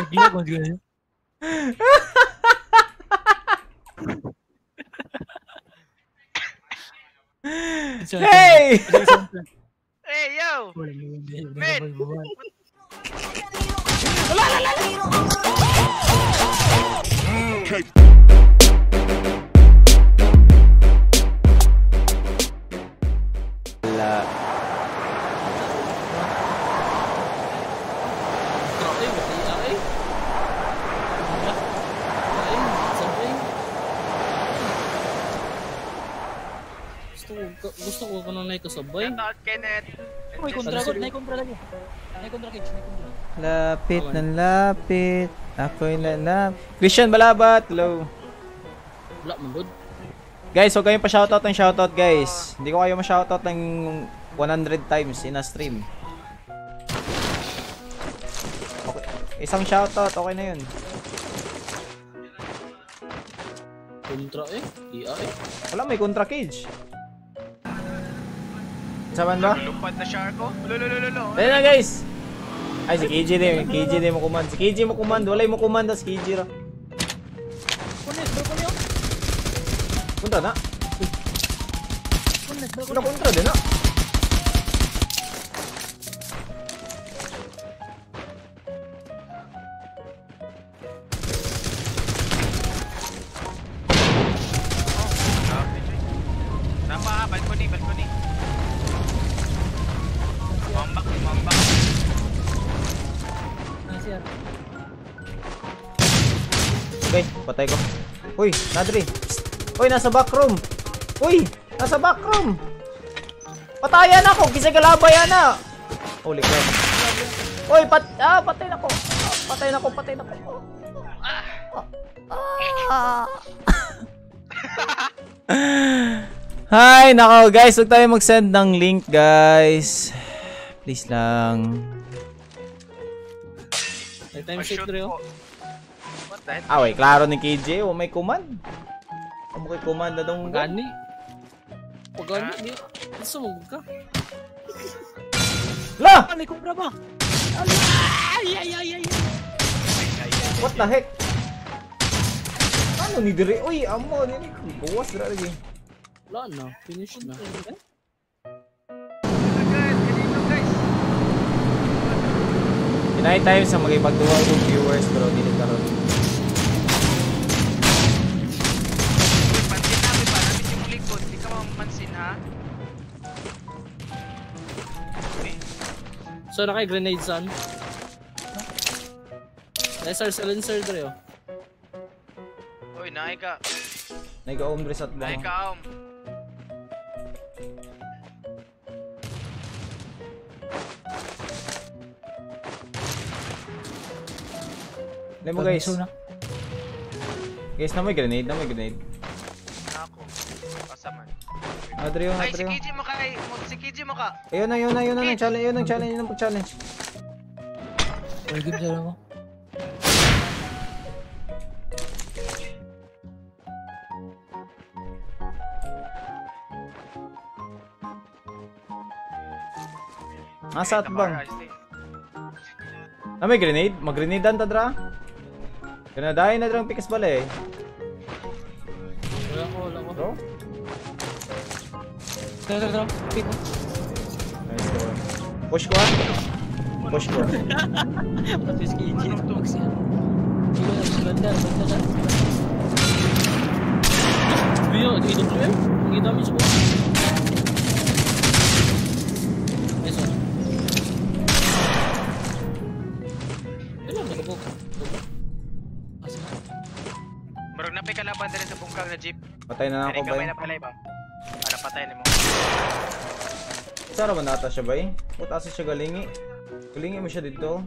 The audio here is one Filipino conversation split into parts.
Gila ko gila. Hey! Hey, yo! Man! Okay. Gusto ko kung nang naikasabay. Shout out, Kenneth. May kontra ko, may kontra lagi. May kontra Cage, may kontra. Lapit ng lapit. Ako'y lalap. Christian Balabat, hello. Wala man good. Guys, huwag kayong pa-shoutout ng shoutout, guys. Hindi ko kayo ma-shoutout ng 100 times in a stream. Okay. Isang shoutout, okay na yun. Kontra eh. Iya eh. Wala, may kontra Cage. Saban ba? Lumpat na Sharko. Lululululo. Ayun na, guys. Ay, si KJ din. KJ din mo command. Si KJ mo command. Walay mo command. Si KJ ra. Kunis, bro, kunyo. Punta na. Kunis, bro, Wala kontra din na. Napa, balcony. Mambak. Nasir. Okay, patay ko. Uy, Nadri. Uy, nasa backroom. Uy, nasa backroom. Patayan ako. Kisay kalabayan na. Holy crap. Uy, patay na ko. Patay na ko. Hi, nako guys, huwag tayo mag-send ng link, guys. Please lang. May time sheet bro. What the hell? Wait, klaro ni KJ. O, may command. Amo kay command na dong. Pagani. Di. Gusto mo ka? La! May kumpra ba? Ay. What the heck? Ano ni dire? Uy, amo ni buwas ra lagi. Wala na. Finish na. Pinay tayo sa magipagduwag yung viewers pero dili karon. Pansin namin pa, namin yung likod. Di ka mamansin, ha? So na kay grenade son. Lesser silencer dre oh. Uy, naay ka. Nag-oom reset ba? Naay ka, Nemo guys. Guys, na may grenade. Ako. Kasaman. Adrio. Ay, si KJ mo ka. Ayun na challenge. Very good dyan ako. Asa at bang? May grenade? Mag-grenadean ta dra? Grenadahin na drang pikas bala eh. Wala ko. Bro? Tara. Pick mo. Nice go. Push ko. Patis ki engine box yan. Banda. Biyo, di WM. Kita mo sa box. Eso. Ano nagbo? Marag na kalaban din sa bungkang na jeep. Patay na ako ba? Gamay na palay ba? Para patayin mo. Sara man nata siya ba eh? Puta siya galingi. Galingi mo siya dito.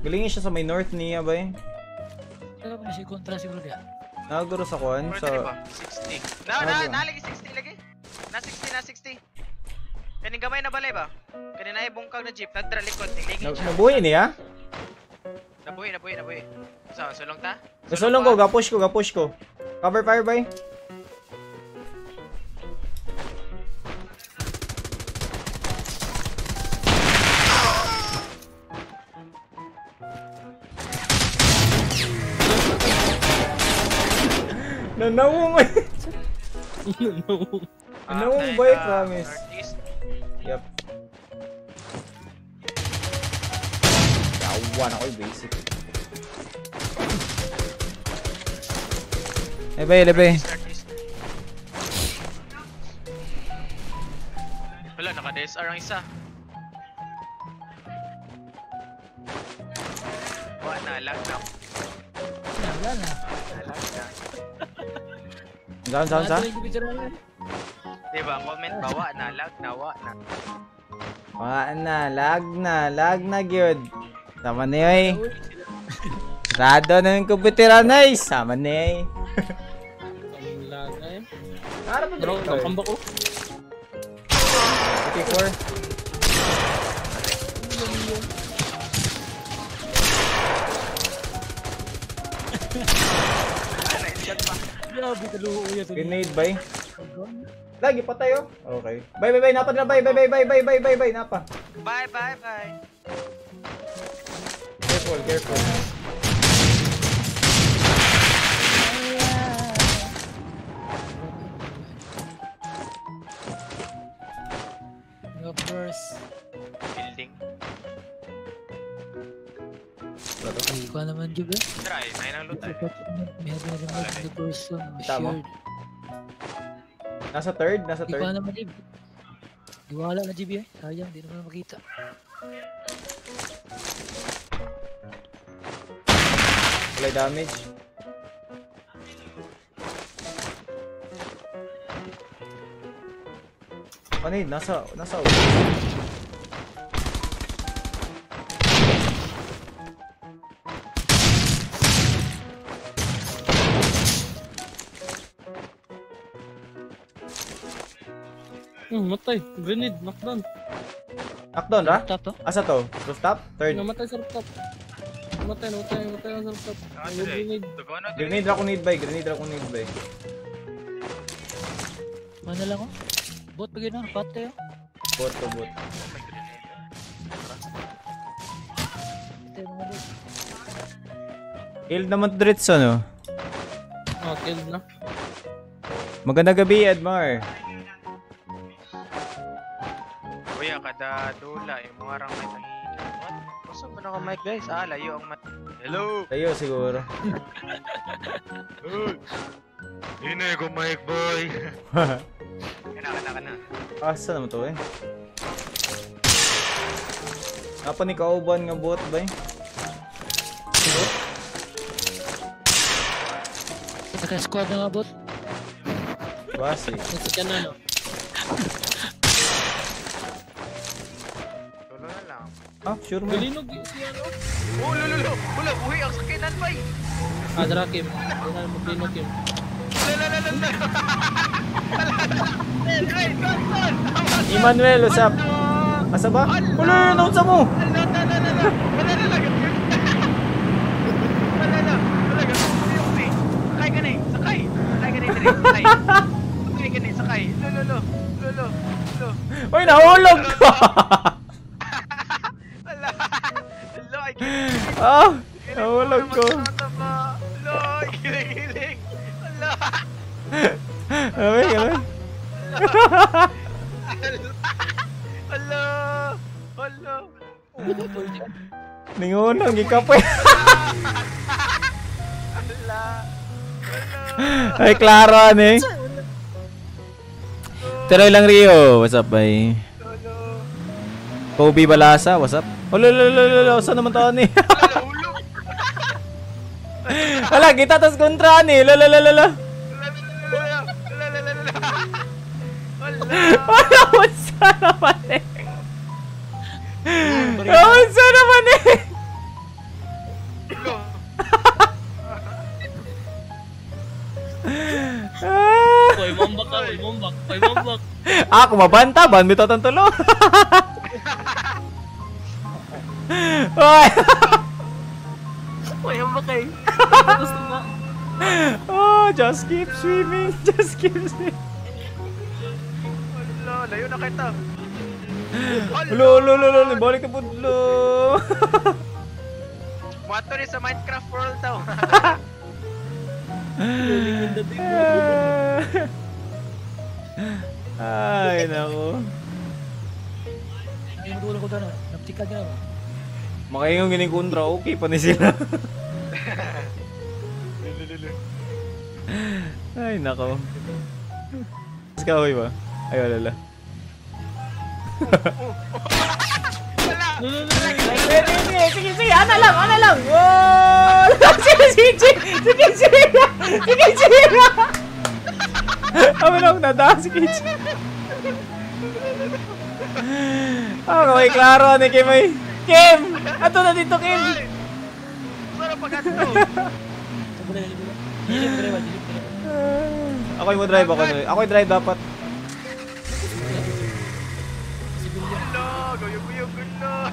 Galingi siya sa may north niya ba eh? Ano ba si kontra siguro dia? Nagduro sa kuan sa 60. Nalagi 60 lagi. Na 60. Kaning gamay na balay ba? Kanina ay bungkang na jeep, nagdra likod, tinglingi siya. Nabuhi niya? Nabuhi. So, sulong ta? Gasulong ko, gapush ko. Cover fire ba eh? Nanawong eh. Nanawong ba eh, promise. Northeast. Yup. Yawan ako yung basic. Lebe. Northeast. Wala, naka-DSR ang isa. Wala na, lag na. Wala na. Lag na. Saan? Diba, comment ba? Wa na, lag na. Lag na gyud. Sama niyo eh. Rado na yung computer nice. Sama niyo eh. Ang laga eh. Harap mo Bro, dito. nakamba ko. Okay, 4. Ano, inshot pa. Grabe, kaluho yan. Grenade bay. Lagi patay oh. Okay. Bye. Napa na bye. Napa. Bye. Careful. First. Building. Ay, ko naman dyan ba? Try, nain ang lutay. Meron naman the person. Tama. Shared. Nasa third. Di ko naman dyan. Di wala na dyan eh. Sayang, di naman makita. Wala damage. Panid, nasa Matay. Grenade, knockdown. knockdown ra? Top to? Asa to? Rooftop? Third. Namatay sa rooftop. Namatay sa rooftop. Grenade. Grenade ra ko need bay. Mana lang ko? Bot pa gano'n, patay oh. Bot. Patay mga bot. Kill naman to diretso no. Oh, killed na. Magandang gabi, Edmar. Kuya, kada dula, yung mga rang may nangihina. What? Gusto pa na ka mic guys? Layo ang mic. Hello! Tayo siguro. Hinay ko mic boy! Kana. Asa naman to eh? Napa ni kauban nga bot ba eh? Naka-squad na nga bot. Basi. Nasa ka na no. Tulo na lang. Ah, sure man. Galinog si ano? Oh, lolo! Wala, buhay ang sakinan bay! Drakim. Wala na maglinog yun. Lala! Hey, Gonzon! Emmanuel, usap. Asa ba? Wala, naunsa mo. Lolo. Uy, nahulog ko. Ah, nahulog ko. Giling. Ano? Hala. Ningunang gikapoy. Ay, klaro ani. Teroy lang Rio, what's up, bay? Kobe Balasa, what's up? Lolo, saan naman to ni? Wala, kita tas kontra ni. Lolo. Wala, whatsa naman eh. Whatsa naman eh. Koy mombak. Ako mabanta, ban bitaw tan tulo. Oy. Koy mombak kay. Tapos na. Oh, just keep swimming. Layo na kita. Lo, balik ka budlo. Mato ni sa Minecraft world daw. Ay, naku. Ay, matulog ko doon. Naptikan ka na. Makaingang gining kontra, okay pa ni sila. Ay, nako. Mas kahoy ba? Ay, wala. Wala! Sige, ana lang. Wow! Sige. Amin ako nada, sige. May klaro ni Kim ay. Kim! Ato na dito, Kim! Ay! Sarap pag-ato! Ako yung drive ako. Ako yung drive dapat. Gulo! Guyog-guyog gulo!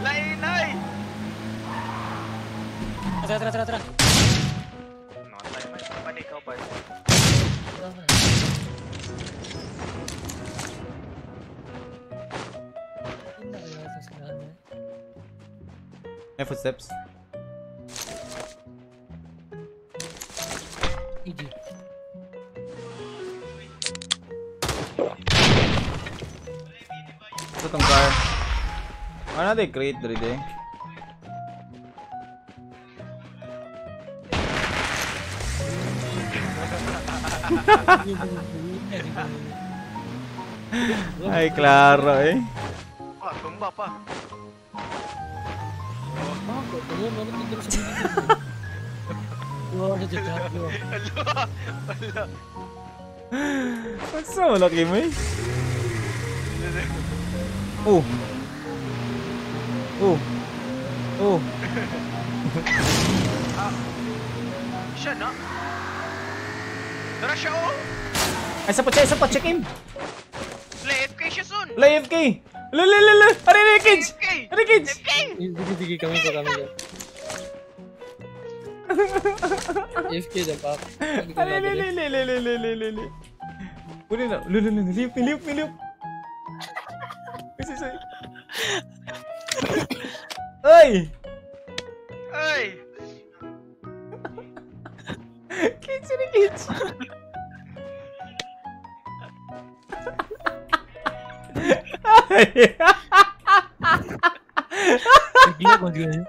Lainay! Tara. Nakatay man. Panik ka ba? May footsteps. EG. Ito tong car. Ano na crate dali de? Ay, klaro eh. Ah, tumba pa. Bakit? Ayun, ano tingin sa video? Wow, na dyan. Ala! What's so malaki mo eh? Oh. Siya na? Tara siya oh! Ay, isa pa, check in. Play FK siya soon! Play FK. Lala. Ari, kids. FK! Ari, kids. FK! Sige, kami ko. FK na pa. Lili. Pwede na. Niliyop. Kasi sa'yo. Ay! Ay! Kids. Ay! Gila ko yun.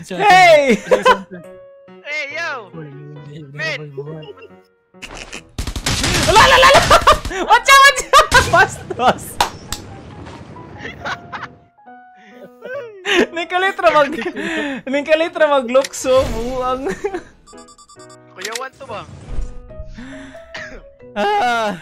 Hey! Hey, yo! Mate! Lala! Watch out! Bastos! Ningkalitra maglukso. Buang. Kuya, want to ba? Ah!